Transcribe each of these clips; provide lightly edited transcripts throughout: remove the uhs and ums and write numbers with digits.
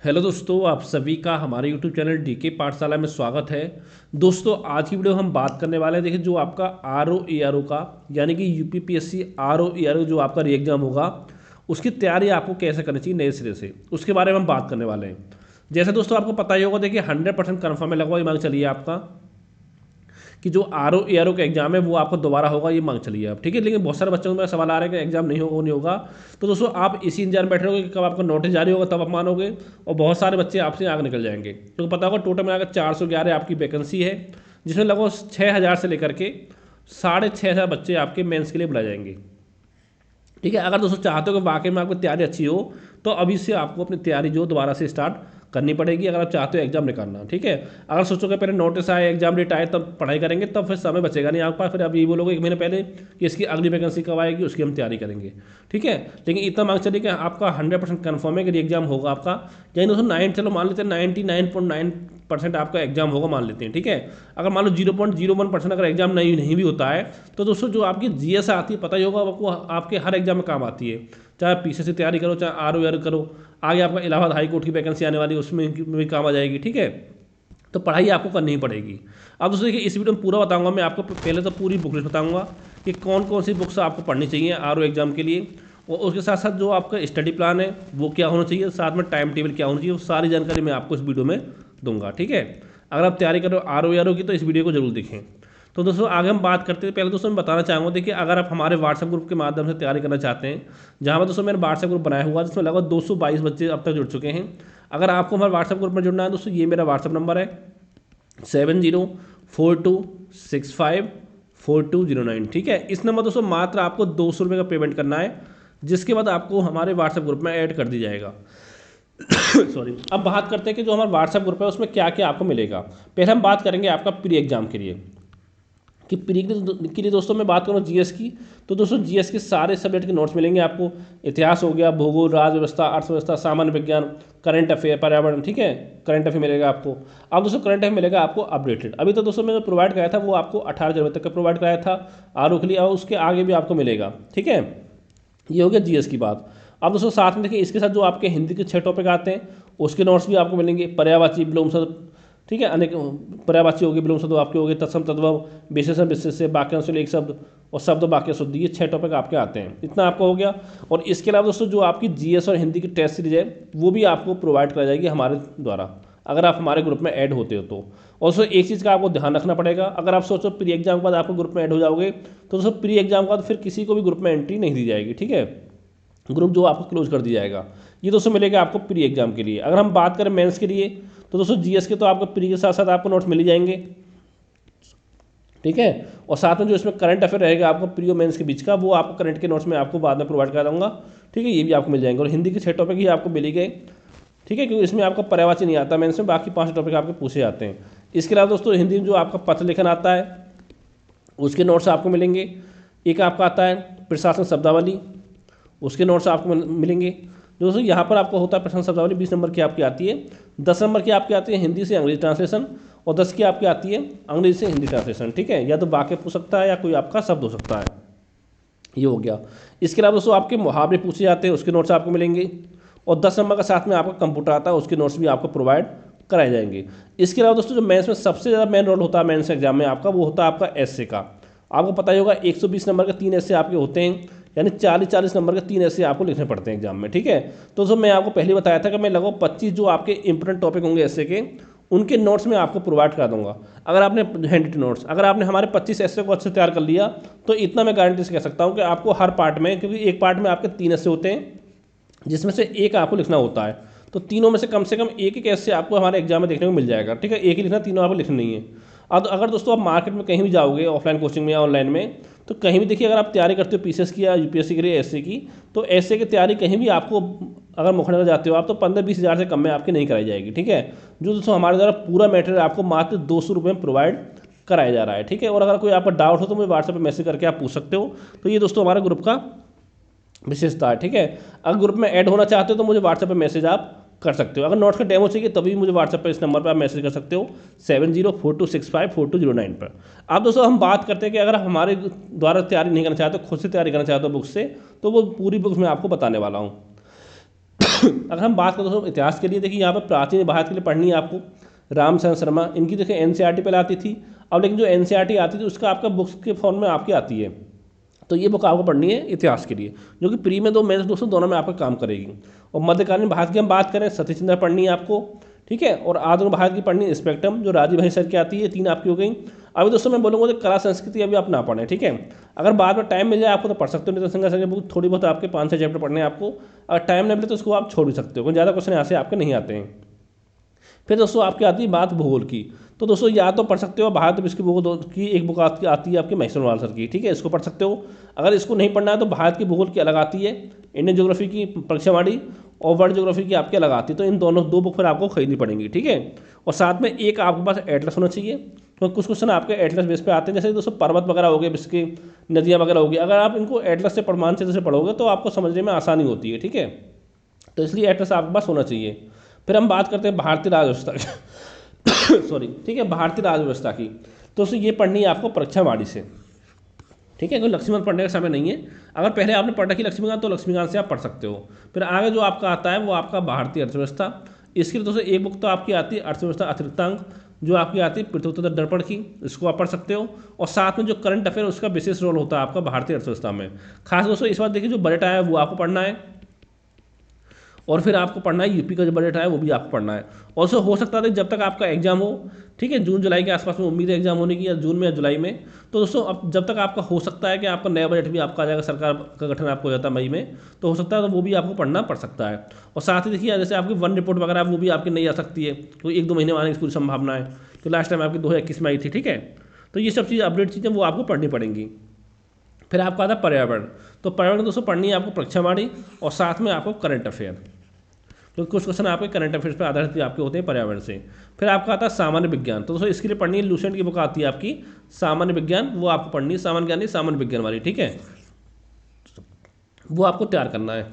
Hello दोस्तों, आप सभी का हमारे यूट्यूब चैनल डीके पाठशाला में स्वागत है। दोस्तों, आज की वीडियो हम बात करने वाले हैं। देखिए, जो आपका आर ओ ए आर ओ का यानी कि UPPSC R O A R O जो आपका री एग्जाम होगा, उसकी तैयारी आपको कैसे करनी चाहिए नए सिरे से, उसके बारे में हम बात करने वाले हैं। जैसे दोस्तों आपको पता ही होगा, देखिए 100% कन्फर्म है, लगभग ये मांग चलिए आपका कि जो आर ओ ए आर ओ का एग्जाम है वो आपका दोबारा होगा, ये मांग चलिए आप। ठीक है, लेकिन बहुत सारे बच्चों में सवाल आ रहा है कि एग्जाम नहीं होगा, वो नहीं होगा। तो दोस्तों आप इसी इंतजार में बैठे रहोगे कि कब आपका नोटिस जारी होगा, तब आप मानोगे। और बहुत सारे बच्चे आपसे आगे निकल जाएंगे, क्योंकि पता होगा टोटल मिलाकर 411 आपकी वैकेंसी है, जिसमें लगभग 6000 से लेकर के 6500 बच्चे आपके मेंस के लिए बुलाए जाएंगे। ठीक है, अगर दोस्तों चाहते हो कि वाकई में आपकी तैयारी अच्छी हो, तो अभी से आपको अपनी तैयारी जो दोबारा से स्टार्ट करनी पड़ेगी, अगर आप चाहते हो एग्जाम निकालना। ठीक है, अगर सोचोगे पहले नोटिस आए, एग्जाम डेट आए, तब पढ़ाई करेंगे, तब फिर समय बचेगा नहीं आपके पास। फिर आप ये बोलोगे एक महीने पहले कि इसकी अगली वैकेंसी कब आएगी, उसकी हम तैयारी करेंगे। ठीक है, लेकिन इतना मांग चलिए कि आपका 100% कन्फर्म है कि एग्जाम होगा आपका। यानी दोस्तों 9 चलो मान लेते हैं 99.9% आपका एग्जाम होगा, मान लेते हैं। ठीक है, अगर मान लो 0.01% अगर एग्जाम नहीं भी होता है, तो दोस्तों जो आपकी जीएस आती है, पता ही होगा आपको, आपके हर एग्जाम में काम आती है। चाहे पीछे से तैयारी करो, चाहे आर ओ आर करो, आगे आपका इलाहाबाद हाई कोर्ट की वैकेंसी आने वाली है, उसमें भी काम आ जाएगी। ठीक है, तो पढ़ाई आपको करनी ही पड़ेगी। अब दोस्तों देखिए, इस वीडियो में पूरा बताऊंगा मैं आपको। पहले तो पूरी बुक लिस्ट बताऊंगा कि कौन कौन सी बुक्स आपको पढ़नी चाहिए आर ओ एग्जाम के लिए, और उसके साथ साथ जो आपका स्टडी प्लान है वो क्या होना चाहिए, साथ में टाइम टेबल क्या होना चाहिए, वो सारी जानकारी मैं आपको इस वीडियो में दूंगा। ठीक है, अगर आप तैयारी करो आर ओ की, तो इस वीडियो को जरूर देखें। तो दोस्तों आगे हम बात करते हैं। पहले दोस्तों मैं बताना चाहूँगा, देखिए अगर आप हमारे व्हाट्सएप ग्रुप के माध्यम से तैयारी करना चाहते हैं, जहाँ पर दोस्तों मैंने व्हाट्सएप ग्रुप बनाया हुआ है, जिसमें लगभग 222 बच्चे अब तक जुड़ चुके हैं। अगर आपको हमारे व्हाट्सएप ग्रुप में जुड़ना है दोस्तों, ये मेरा व्हाट्सएप नंबर है 7042654209। ठीक है, इस नंबर दोस्तों मात्र आपको 200 रुपये का पेमेंट करना है, जिसके बाद आपको हमारे व्हाट्सएप ग्रुप में ऐड कर दी जाएगा। सॉरी, अब बात करते हैं कि जो हमारा व्हाट्सएप ग्रुप है उसमें क्या क्या आपको मिलेगा। पहले हम बात करेंगे आपका प्री एग्जाम के लिए, कि प्री के लिए दोस्तों मैं बात करूँ जीएस की, तो दोस्तों जीएस के सारे सब्जेक्ट के नोट्स मिलेंगे आपको। इतिहास हो गया, भूगोल, राज्य व्यवस्था, अर्थव्यवस्था, सामान्य विज्ञान, करंट अफेयर, पर्यावरण। ठीक है, करंट अफेयर मिलेगा आपको। अब दोस्तों करंट अफेयर मिलेगा आपको अपडेटेड। अभी तो दोस्तों मैंने प्रोवाइड कराया था, वो आपको 18 जनवरी तक का प्रोवाइड कराया था आर के लिए, और उसके आगे भी आपको मिलेगा। ठीक है, ये हो गया जीएस की बात। अब दोस्तों साथ में देखिए, इसके साथ जो आपके हिंदी के 6 टॉपिक आते हैं उसके नोट्स भी आपको मिलेंगे। पर्यायवाची, विलोम शब्द, ठीक है, अनेक पर्यायवाची होगी, विलोम शब्द आपके होंगे, तत्सम, तद्भव, विशेषण, विशेष्य, वाक्यांश एक शब्द और शब्द वाक्य शुद्ध, ये 6 टॉपिक आपके आते हैं। इतना आपको हो गया। और इसके अलावा दोस्तों जो आपकी जीएस और हिंदी की टेस्ट सीरीज है वो भी आपको प्रोवाइड कराई जाएगी हमारे द्वारा, अगर आप हमारे ग्रुप में ऐड होते हो तो। और दोस्तों एक चीज़ का आपको ध्यान रखना पड़ेगा, अगर आप सोचो प्री एग्जाम के बाद आपको ग्रुप में ऐड हो जाओगे, तो दोस्तों प्री एग्जाम के बाद फिर किसी को भी ग्रुप में एंट्री नहीं दी जाएगी। ठीक है, ग्रुप जो आपको क्लोज कर दिया जाएगा। ये दोस्तों मिलेगा आपको प्री एग्जाम के लिए। अगर हम बात करें मेंस के लिए, तो दोस्तों जीएस के तो आपको प्री के साथ साथ आपको नोट्स मिल ही जाएंगे। ठीक है, और साथ में जो इसमें करंट अफेयर रहेगा आपको प्री और मेंस के बीच का, वो आपको करंट के नोट्स में आपको बाद में प्रोवाइड करा दूंगा। ठीक है, ये भी आपको मिल जाएंगे। और हिंदी के 6 टॉपिक ही आपको मिल गए। ठीक है, क्योंकि इसमें आपका पर्यायवाची नहीं आता मेंस में, बाकी 5 टॉपिक आपके पूछे जाते हैं। इसके अलावा दोस्तों हिंदी में जो आपका पत्र लेखन आता है उसके नोट्स आपको मिलेंगे। एक आपका आता है प्रशासन शब्दावली, उसके नोट्स आपको मिलेंगे। दोस्तों यहाँ पर आपको होता है प्रश्न शब्दावली 20 नंबर की आपकी आती है, 10 नंबर की आपकी आती है हिंदी से अंग्रेजी ट्रांसलेशन, और 10 की आपकी आती है अंग्रेजी से हिंदी ट्रांसलेशन। ठीक है, या तो वाक्य पूछ सकता है या कोई आपका शब्द हो सकता है। ये हो गया। इसके अलावा दोस्तों आपके मुहावरे पूछे जाते हैं, उसके नोट्स आपको मिलेंगे। और 10 नंबर का साथ में आपका कंप्यूटर आता है, उसके नोट्स भी आपको प्रोवाइड कराए जाएंगे। इसके अलावा दोस्तों जो मेंस में सबसे ज़्यादा मेन रोल होता है मेंस एग्जाम में आपका, वो होता है आपका एसए का। आपको पता ही होगा 120 नंबर के 3 एसए आपके होते हैं, यानी 40-40 नंबर के 3 एसए आपको लिखने पड़ते हैं एग्जाम में। ठीक है, तो दोस्तों मैं आपको पहले बताया था कि मैं लगभग 25 जो आपके इंपॉर्टेंट टॉपिक होंगे एसए के, उनके नोट्स मैं आपको प्रोवाइड करा दूंगा। अगर आपने हैंड रिटन नोट्स, अगर आपने हमारे 25 एसए को अच्छे से तैयार कर लिया, तो इतना मैं गारंटी से कह सकता हूँ कि आपको हर पार्ट में, क्योंकि एक पार्ट में आपके 3 एसए होते हैं जिसमें से एक आपको लिखना होता है, तो तीनों में से कम एक एक एसए आपको हमारे एग्जाम में देखने को मिल जाएगा। ठीक है, एक ही लिखना, तीनों आपको लिखना नहीं है। अब अगर दोस्तों आप मार्केट में कहीं भी जाओगे, ऑफलाइन कोचिंग में या ऑनलाइन में, तो कहीं भी देखिए अगर आप तैयारी करते हो पीसीएस की या यूपीएससी के लिए एसए की, तो एसए की तैयारी कहीं भी आपको, अगर मुखर्जी जाते हो आप, तो 15-20 हज़ार से कम में आपकी नहीं कराई जाएगी। ठीक है, जो दोस्तों हमारे द्वारा पूरा मटेरियल आपको मात्र 200 रुपये में प्रोवाइड कराया जा रहा है। ठीक है, और अगर कोई आपका डाउट हो तो मुझे व्हाट्सएप पर मैसेज करके आप पूछ सकते हो। तो ये दोस्तों हमारे ग्रुप का विशेषता है। ठीक है, अगर ग्रुप में ऐड होना चाहते हो तो मुझे व्हाट्सएप पर मैसेज आप कर सकते हो। अगर नोट्स का डेमो चाहिए तभी मुझे व्हाट्सएप पर इस नंबर पर आप मैसेज कर सकते हो 7042654209 पर। अब दोस्तों हम बात करते हैं कि अगर आप हमारे द्वारा तैयारी नहीं करना चाहते, खुद से तैयारी करना चाहते हो बुक से, तो वो पूरी बुक्स मैं आपको बताने वाला हूँ। अगर हम बात करें दोस्तों इतिहास के लिए, देखिए यहाँ पर प्राचीन भारत के लिए पढ़नी है आपको रामचंद्र शर्मा, इनकी देखिए एनसीईआरटी पहले आती थी। अब लेकिन जो एनसीईआरटी आती थी उसका आपका बुक्स के फॉर्म में आपकी आती है, तो ये बुक आपको पढ़नी है इतिहास के लिए, जो कि प्री में दो मेंस दोस्तों दोनों में आपका काम करेगी। और मध्यकालीन भारत की हम बात करें सतीश चंद्र पढ़नी है आपको, ठीक है। और आधुनिक भारत की पढ़नी है स्पेक्ट्रम, जो राजीव भाई सर की आती है, 3 आपकी हो गई। अभी दोस्तों मैं बोलूँगा कि कला संस्कृति अभी आप ना पढ़ें, ठीक है। अगर बाद में टाइम मिल जाए आपको तो पढ़ सकते हो, नहीं तो संघर्ष की बुक थोड़ी बहुत आपके 5-6 चैप्टर पढ़ने हैं आपको, अगर टाइम नहीं मिले तो उसको आप छोड़ भी सकते हो, क्योंकि ज़्यादा क्वेश्चन यहाँ से आपके नहीं आते हैं। फिर दोस्तों आपकी आती है बात भूगोल की, तो दोस्तों या तो पढ़ सकते हो भारत विश्व की भूगोल की एक बुक आती है आपकी महेश्वर सर की, ठीक है, इसको पढ़ सकते हो। अगर इसको नहीं पढ़ना है तो भारत की भूगोल की अलग आती है, इंडियन ज्योग्राफी की परीक्षावाणी, और वर्ल्ड ज्योग्राफी की आपकी अलग आती है, तो इन दोनों 2 बुक फिर आपको खरीदनी पड़ेंगी, ठीक है। और साथ में एक आपके पास एटलस होना चाहिए, तो कुछ क्वेश्चन आपके एटलस बेस पे आते हैं, जैसे दोस्तों पर्वत वगैरह हो गए, विश्व की नदियाँ वगैरह होगी, अगर आप इनको एटलस से मानचित्र से पढ़ोगे तो आपको समझने में आसानी होती है, ठीक है। तो इसलिए एटलस आपके पास होना चाहिए। फिर हम बात करते हैं भारतीय राजव्यवस्था की सॉरी, ठीक है, भारतीय राजव्यवस्था की, तो उससे ये पढ़नी है आपको परीक्षावाणी से, ठीक है, कोई लक्ष्मीकांत पढ़ने का समय नहीं है। अगर पहले आपने पढ़ रखी लक्ष्मीकांत तो लक्ष्मीकांत से आप पढ़ सकते हो। फिर आगे जो आपका आता है वो आपका भारतीय अर्थव्यवस्था, इसके लिए दोस्तों एक बुक तो आपकी आती है अर्थव्यवस्था अतिरिक्तांक, जो आपकी आती है पृथ्वी दर्पण की, इसको आप पढ़ सकते हो। और साथ में जो करंट अफेयर उसका विशेष रोल होता है आपका भारतीय अर्थव्यवस्था में। खास दोस्तों इस बार देखिए जो बजट आया है वो आपको पढ़ना है, और फिर आपको पढ़ना है यूपी का जो बजट है वो भी आपको पढ़ना है। और सो हो सकता है जब तक आपका एग्जाम हो, ठीक है, जून जुलाई के आसपास में उम्मीद है एग्जाम होने की, या जून में या जुलाई में, तो दोस्तों अब जब तक आपका हो सकता है कि आपका नया बजट भी आपका आ जाएगा, सरकार का गठन आपको हो जाता है मई में, तो हो सकता है तो वो भी आपको पढ़ना पड़ सकता है। और साथ ही देखिए जैसे आपकी वन रिपोर्ट वगैरह वो भी आपकी नहीं आ सकती है, तो 1-2 महीने में आने की पूरी संभावना है, तो लास्ट टाइम आपकी 2021 में आई थी, ठीक है। तो ये सब चीज़ अपडेट चीज़ें वो आपको पढ़नी पड़ेंगी। फिर आपका आता है पर्यावरण, तो पर्यावरण दोस्तों पढ़नी है आपको परीक्षावाणी, और साथ में आपको करंट अफेयर, तो कुछ क्वेश्चन आपके करंट अफेयर्स पर आधारित भी आपके होते हैं पर्यावरण से। फिर आपका आता है सामान्य विज्ञान, तो दोस्तों इसके लिए पढ़नी है लूसेंट की बुक आती है आपकी सामान्य विज्ञान, वो आपको पढ़नी है, सामान्य ज्ञान नहीं सामान्य विज्ञान वाली, ठीक है, वो आपको तैयार करना है।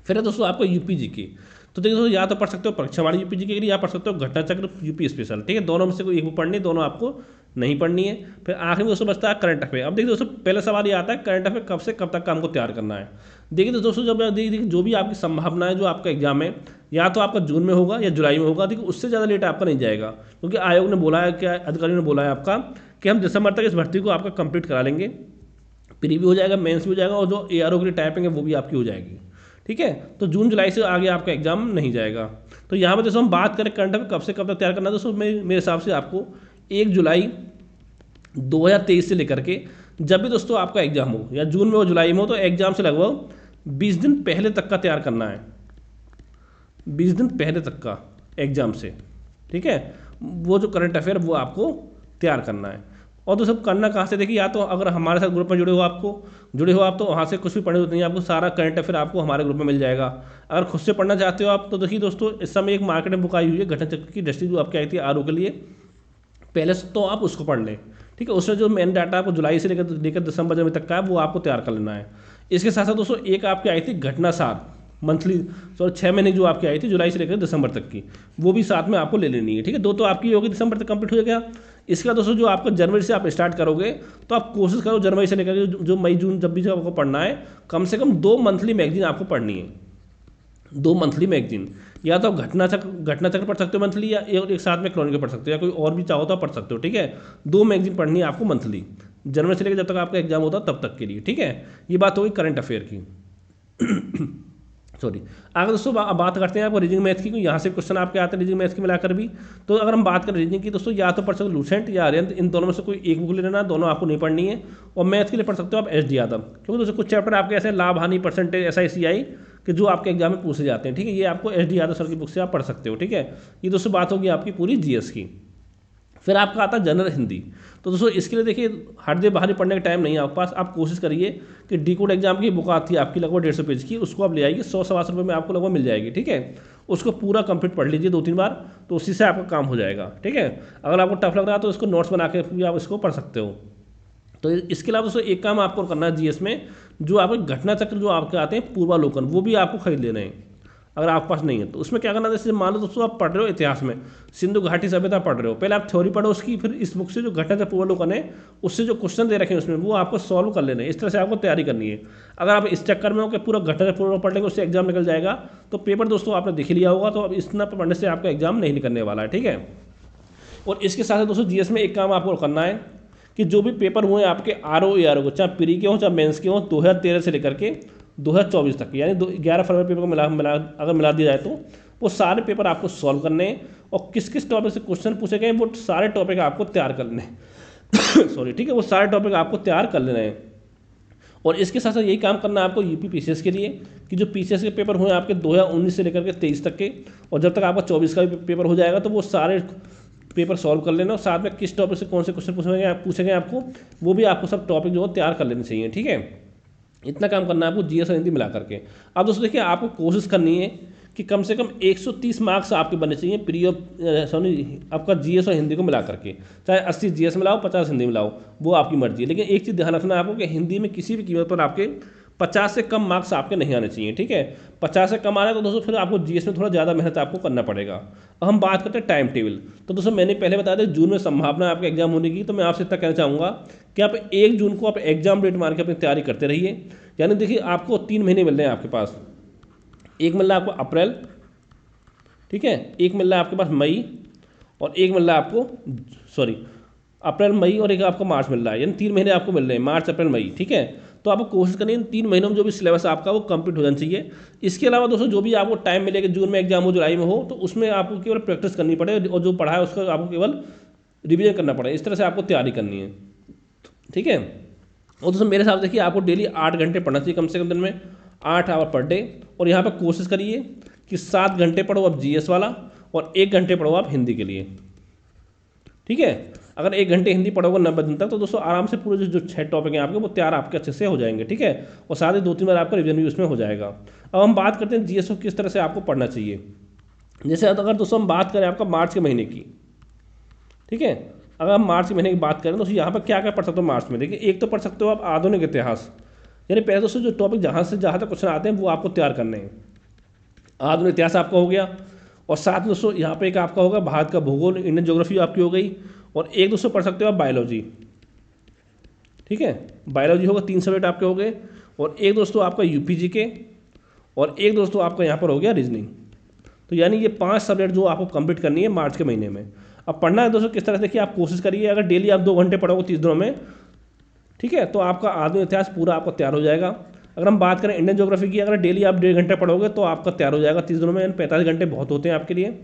फिर है दोस्तों आपको यूपीजी की, तो देखिए दोस्तों या तो पढ़ सकते हो परीक्षावाणी यूपीजी के लिए, या पढ़ सकते हो घटना चक्र यूपी स्पेशल, ठीक है, दोनों में से कोई एक बुक पढ़नी है, दोनों आपको नहीं पढ़नी है। फिर आखिर में दोस्तों बचता है करंट अफेयर। अब देखिए दोस्तों पहला सवाल ये आता है करंट अफेयर कब से कब तक का हमको तैयार करना है। देखिए तो दोस्तों जब देखिए जो भी आपकी संभावना है, जो आपका एग्जाम है या तो आपका जून में होगा या जुलाई में होगा, देखिए उससे ज़्यादा लेट आपका नहीं जाएगा, क्योंकि आयोग ने बोला है, क्या अधिकारियों ने बोला है आपका कि हम दिसंबर तक इस भर्ती को आपका कंप्लीट करा लेंगे, प्री भी हो जाएगा, मेंस भी हो जाएगा, और जो ARO के लिए टाइपिंग है वो भी आपकी हो जाएगी, ठीक है। तो जून जुलाई से आगे आपका एग्जाम नहीं जाएगा। तो यहाँ पर दोस्तों हम बात करें करंट अफेयर कब से कब तक तैयार करना है, दोस्तों मेरे हिसाब से आपको 1 जुलाई 2023 से लेकर के जब भी दोस्तों आपका एग्जाम हो, या जून में हो जुलाई में हो, तो एग्जाम से लगभग 20 दिन पहले तक का तैयार करना है, 20 दिन पहले तक का एग्जाम से, ठीक है, वो जो करंट अफेयर वो आपको तैयार करना है। और दोस्तों करना कहाँ से, देखिए या तो अगर हमारे साथ ग्रुप में जुड़े हो आप, तो वहाँ से कुछ भी पढ़ने की जरूरत नहीं है, आपको सारा करंट अफेयर आपको हमारे ग्रुप में मिल जाएगा। अगर खुद से पढ़ना चाहते हो आप, तो देखिए दोस्तों इस समय एक मार्केट में बुक आई हुई है घटना चक्र की दृष्टि, जो आपकी आई थी ARO के लिए, पहले से तो आप उसको पढ़ लें, ठीक है। उसमें जो मेन डाटा आपको जुलाई से लेकर दिसंबर जनवरी तक का है वो आपको तैयार कर लेना है। इसके साथ साथ दोस्तों एक आपकी आई थी घटनासार मंथली, 6 महीने जो आपकी आई थी जुलाई से लेकर दिसंबर तक की, वो भी साथ में आपको ले लेनी है, ठीक है। 2 तो आपकी होगी दिसंबर तक कंप्लीट हो गया। इसका दोस्तों जो आपको जनवरी से आप स्टार्ट करोगे, तो आप कोशिश करो जनवरी से लेकर जो मई जून जब भी आपको पढ़ना है, कम से कम 2 मंथली मैगजीन आपको पढ़नी है, 2 मंथली मैगजीन, या तो आप घटना चक्र पढ़ सकते हो मंथली, या एक साथ में क्रॉनिकल पढ़ सकते हो, या कोई और भी चाहो तो आप पढ़ सकते हो, ठीक है। 2 मैगजीन पढ़नी है आपको मंथली, जनवरी से लेकर जब तक आपका एग्जाम होता है तब तक के लिए, ठीक है। ये बात होगी करंट अफेयर की सॉरी। आगे दोस्तों बात करते हैं आपको रीजनिंग मैथ की, यहाँ से क्वेश्चन आपके आते हैं रीजनिंग मैथ की मिलाकर भी। तो अगर हम बात करें रीजनिंग की दोस्तों, या तो पढ़ सकते हो लूसेंट या आर्यन, इन दोनों में से कोई एक बुक ले लेना, दोनों आपको नहीं पढ़नी है। और मैथ के लिए पढ़ सकते हो आप SD यादव, क्योंकि दोस्तों कुछ चैप्टर आपके ऐसे लाभ हानि परसेंटेज SICI कि जो आपके एग्जाम में पूछे जाते हैं, ठीक है, ये आपको SD यादव सर की बुक से आप पढ़ सकते हो, ठीक है। ये दोस्तों बात होगी आपकी पूरी GS की। फिर आपका आता है जनरल हिंदी, तो दोस्तों इसके लिए देखिए हर दिन बाहर पढ़ने का टाइम नहीं है आपके पास, आप कोशिश करिए कि डिकोड एग्जाम की बुक आती है आपकी लगभग 150 पेज की, उसको आप ले आइए, 100-125 रुपये में आपको लगभग मिल जाएगी, ठीक है। उसको पूरा कंप्लीट पढ़ लीजिए 2-3 बार, तो उसी से आपका काम हो जाएगा, ठीक है। अगर आपको टफ लग रहा है तो इसको नोट्स बना के भी आप इसको पढ़ सकते हो। तो इसके अलावा दोस्तों एक काम आपको करना है GS में, जो आपके घटना चक्र जो आपके आते हैं पूर्वालोकन, वो भी आपको खरीद लेना है। अगर आपके पास नहीं है तो उसमें क्या करना है, जैसे मान लो दोस्तों आप पढ़ रहे हो इतिहास में सिंधु घाटी सभ्यता पढ़ रहे हो, पहले आप थ्योरी पढ़ो उसकी, फिर इस बुक से जो घटना से पूर्वावलोकन है उससे जो क्वेश्चन दे रखे हैं उसमें वो आपको सॉल्व कर लेने हैं। इस तरह से आपको तैयारी करनी है। अगर आप इस चक्कर में हो कि पूरा घटना से पूर्व पढ़ लेंगे उससे एग्जाम निकल जाएगा, तो पेपर दोस्तों आपने देख लिया होगा, तो अब इतना पढ़ने से आपका एग्जाम नहीं निकलने वाला है, ठीक है। और इसके साथ दोस्तों जीएस में एक काम आपको करना है कि जो भी पेपर हुए आपके आरओ एआरओ को, चाहे प्री के हो चाहे मेंस के हो, 2013 से लेकर के 2024 तक, यानी 11 फरवरी पेपर को अगर मिला दिया जाए तो वो सारे पेपर आपको सॉल्व करने हैं। और किस किस टॉपिक से क्वेश्चन पूछे गए वो सारे टॉपिक आपको तैयार कर लेने हैं सॉरी, ठीक है, वो सारे टॉपिक आपको तैयार कर लेने हैं। और इसके साथ साथ यही काम करना है आपको यूपी पीसीएस के लिए कि जो पीसीएस के पेपर हुए आपके 2019 से लेकर के 23 तक के, और जब तक आपका 24 का भी पेपर हो जाएगा तो वो सारे पेपर सॉल्व कर लेना, और साथ में किस टॉपिक से कौन से क्वेश्चन पूछेंगे आपको, वो भी आपको सब टॉपिक जो है तैयार कर लेने चाहिए, ठीक है। इतना काम करना है आपको जीएस और हिंदी मिला करके। अब दोस्तों देखिए आपको कोशिश करनी है कि कम से कम 130 मार्क्स आपके बनने चाहिए प्री आपका जीएस और हिंदी को मिला करके, चाहे 80 जीएस मिलाओ 50 हिंदी मिलाओ, वो आपकी मर्जी है। लेकिन एक चीज़ ध्यान रखना है आपको कि हिंदी में किसी भी कीमत पर आपके 50 से कम मार्क्स आपके नहीं आने चाहिए, ठीक है। 50 से कम आ रहा है तो दोस्तों फिर आपको जीएस में थोड़ा ज़्यादा मेहनत आपको करना पड़ेगा। अब हम बात करते हैं टाइम टेबल। तो दोस्तों मैंने पहले बताया था जून में संभावना है आपके एग्जाम होने की, तो मैं आपसे इतना कहना चाहूँगा कि आप 1 जून को आप एग्जाम डेट मान के अपनी तैयारी करते रहिए। यानी देखिए आपको 3 महीने मिल रहे हैं आपके पास, एक मिल रहा है आपको अप्रैल, ठीक है, एक मिल रहा है आपके पास मई, और एक मिल रहा है आपको अप्रैल मई, और एक आपको मार्च मिल रहा है, यानी 3 महीने आपको मिल रहे हैं, मार्च अप्रैल मई, ठीक है। तो आपको कोशिश करनी है 3 महीनों में जो भी सिलेबस आपका वो कंप्लीट हो जाना चाहिए। इसके अलावा दोस्तों जो भी आपको टाइम मिलेगा, जून में एग्जाम हो जुलाई में हो, तो उसमें आपको केवल प्रैक्टिस करनी पड़े और जो पढ़ा है उसका आपको केवल रिविजन करना पड़े। इस तरह से आपको तैयारी करनी है, ठीक है। और दोस्तों मेरे हिसाब से देखिए आपको डेली 8 घंटे पढ़ना चाहिए कम से कम, दिन में 8 आवर पर डे। और यहाँ पर कोशिश करिए कि 7 घंटे पढ़ो आप जीएस वाला और 1 घंटे पढ़ो आप हिंदी के लिए, ठीक है। अगर 1 घंटे हिंदी पढ़ोगे 90 दिन तक तो दोस्तों आराम से पूरे जो 6 टॉपिक हैं आपके वो तैयार आपके अच्छे से हो जाएंगे, ठीक है। और साथ ही 2-3 बार आपका रिविजन भी उसमें हो जाएगा। अब हम बात करते हैं जीएस को किस तरह से आपको पढ़ना चाहिए। जैसे अगर दोस्तों हम बात करें आपका मार्च के महीने की, ठीक है, अगर हम मार्च के महीने की बात करें तो यहाँ पर क्या क्या पढ़ सकते हो मार्च में। देखिए एक तो पढ़ सकते हो आप आधुनिक इतिहास, यानी पहले दोस्तों जो टॉपिक जहाँ तक क्वेश्चन आते हैं वो आपको तैयार करने हैं। आधुनिक इतिहास आपका हो गया, और साथ दोस्तों यहाँ पे एक आपका होगा भारत का भूगोल, इंडियन ज्योग्राफी आपकी हो गई, और एक दोस्तों पढ़ सकते हो आप बायोलॉजी, ठीक है, बायोलॉजी होगा, 3 सब्जेक्ट आपके हो गए। और एक दोस्तों आपका यूपीजी के, और एक दोस्तों आपका यहाँ पर हो गया रीजनिंग। तो यानी ये 5 सब्जेक्ट जो आपको कंप्लीट करनी है मार्च के महीने में। अब पढ़ना है दोस्तों किस तरह से, देखिए आप कोशिश करिए अगर डेली आप 2 घंटे पढ़ोगे 30 दिनों में, ठीक है, तो आपका आधुनिक इतिहास पूरा आपका तैयार हो जाएगा। अगर हम बात करें इंडियन ज्योग्राफी की, अगर डेली आप 1.5 घंटे पढ़ोगे तो आपका तैयार हो जाएगा 30 दिनों में, 45 घंटे बहुत होते हैं आपके लिए।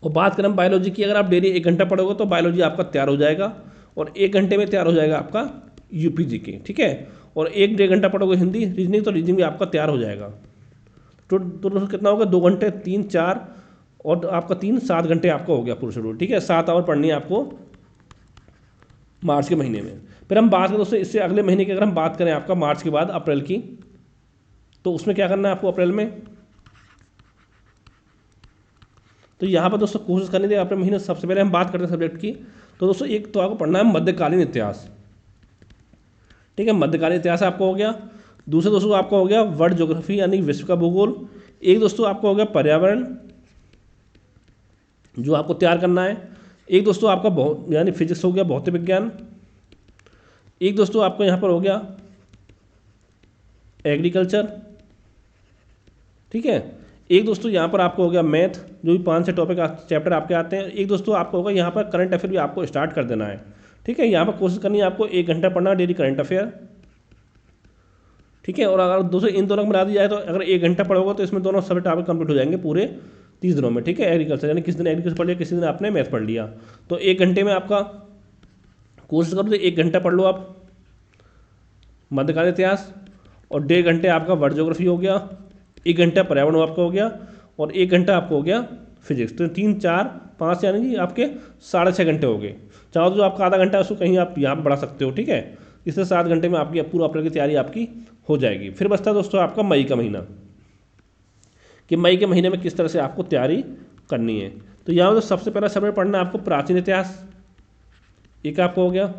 और बात करें बायोलॉजी की, अगर आप डेली 1 घंटा पढ़ोगे तो बायोलॉजी आपका तैयार हो जाएगा, और 1 घंटे में तैयार हो जाएगा आपका यूपीजी के, ठीक है। और 1-1.5 घंटा पढ़ोगे हिंदी रीजनिंग, तो रीजनिंग भी आपका तैयार हो जाएगा। तो दोस्तों कितना होगा, 2 घंटे 3 4 और आपका 3 7 घंटे आपका हो गया पूरा शेड्यूल, ठीक है। 7 आवर पढ़नी है आपको मार्च के महीने में। फिर हम बात करें दोस्तों इससे अगले महीने की, अगर हम बात करें आपका मार्च के बाद अप्रैल की, तो उसमें क्या करना है आपको अप्रैल में। तो यहाँ पर दोस्तों कोशिश करनी थी अप्रैल महीने, सबसे पहले हम बात करते हैं सब्जेक्ट की। तो दोस्तों एक तो आपको पढ़ना है मध्यकालीन इतिहास, ठीक है, मध्यकालीन इतिहास आपको हो गया। दूसरा दोस्तों आपका हो गया वर्ल्ड ज्योग्राफी यानी विश्व का भूगोल। एक दोस्तों आपका हो गया पर्यावरण जो आपको तैयार करना है। एक दोस्तों आपका यानी फिजिक्स हो गया, भौतिक विज्ञान। एक दोस्तों आपको यहाँ पर हो गया एग्रीकल्चर, ठीक है। एक दोस्तों यहाँ पर आपको हो गया मैथ, जो भी 5 से टॉपिक चैप्टर आपके आते हैं। एक दोस्तों आपको होगा यहाँ पर करंट अफेयर भी आपको स्टार्ट कर देना है, ठीक है। यहाँ पर कोशिश करनी है आपको 1 घंटा पढ़ना डेली करंट अफेयर, ठीक है। और अगर दोस्तों इन दोनों को मिला दिया जाए तो अगर 1 घंटा पढ़ोगे तो इसमें दोनों सब्जेक्ट आपके कंप्लीट हो जाएंगे पूरे 30 दिनों में, ठीक है। एग्रीकल्चर यानी किसी दिन एग्रीकल्चर पढ़ लिया, किसी दिन आपने मैथ पढ़ लिया, तो 1 घंटे में आपका कोशिश करो तो 1 घंटा पढ़ लो आप मध्यकालीन इतिहास, और 1.5 घंटे आपका वर्ल्ड ज्योग्राफी हो गया, 1 घंटा पर्यावरण आपका हो गया, और 1 घंटा आपको हो गया फिजिक्स। तो 3 4 5 यानी कि आपके 6.5 घंटे हो गए। चाहो तो जो आपका आधा घंटा है उसको कहीं आप यहाँ पर बढ़ा सकते हो, ठीक है। इससे 7 घंटे में आपकी पूरा अप्रैल की तैयारी आपकी हो जाएगी। फिर बचता है दोस्तों आपका मई का महीना, कि मई के महीने में किस तरह से आपको तैयारी करनी है। तो यहाँ पर सबसे पहला सब्जेक्ट पढ़ना है आपको प्राचीन इतिहास, एक आपका हो गया,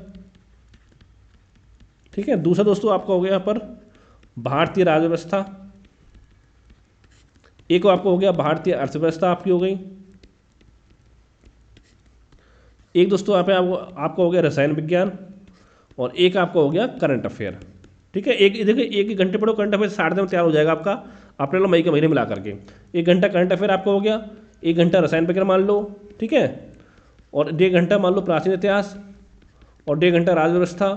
ठीक है। दूसरा दोस्तों आपका हो गया यहाँ पर भारतीय राज्य व्यवस्था, एक आपको हो गया भारतीय अर्थव्यवस्था आपकी हो गई। एक दोस्तों यहाँ पे आपका हो गया रसायन विज्ञान। और एक आपका हो गया करंट अफेयर। ठीक है, एक देखिए एक घंटे पढ़ो करंट अफेयर 60 दिन में तैयार हो जाएगा आपका अप्रैल और मई के महीने मिला करके। 1 घंटा करंट अफेयर आपका हो गया, 1 घंटा रसायन विज्ञान मान लो, ठीक है, और 1.5 घंटा मान लो प्राचीन इतिहास, और 1.5 घंटा राजव्यवस्था,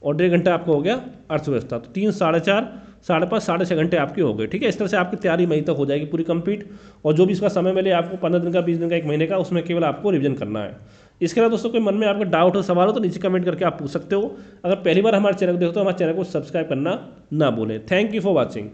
और 1.5 घंटा आपका हो गया अर्थव्यवस्था। तो 3, 4.5, 5.5, 6.5 घंटे आपके हो गए। ठीक है, इस तरह से आपकी तैयारी मई तक हो जाएगी पूरी कंप्लीट। और जो भी इसका समय मिले आपको 15 दिन का, 20 दिन का, 1 महीने का, उसमें केवल आपको रिवीजन करना है। इसके अलावा दोस्तों कोई मन में आपका डाउट हो, सवाल हो, तो नीचे कमेंट करके आप पूछ सकते हो। अगर पहली बार हमारे चैनल को देखते हो तो हमारे चैनल को सब्सक्राइब करना ना भूलें। Thank you for watching.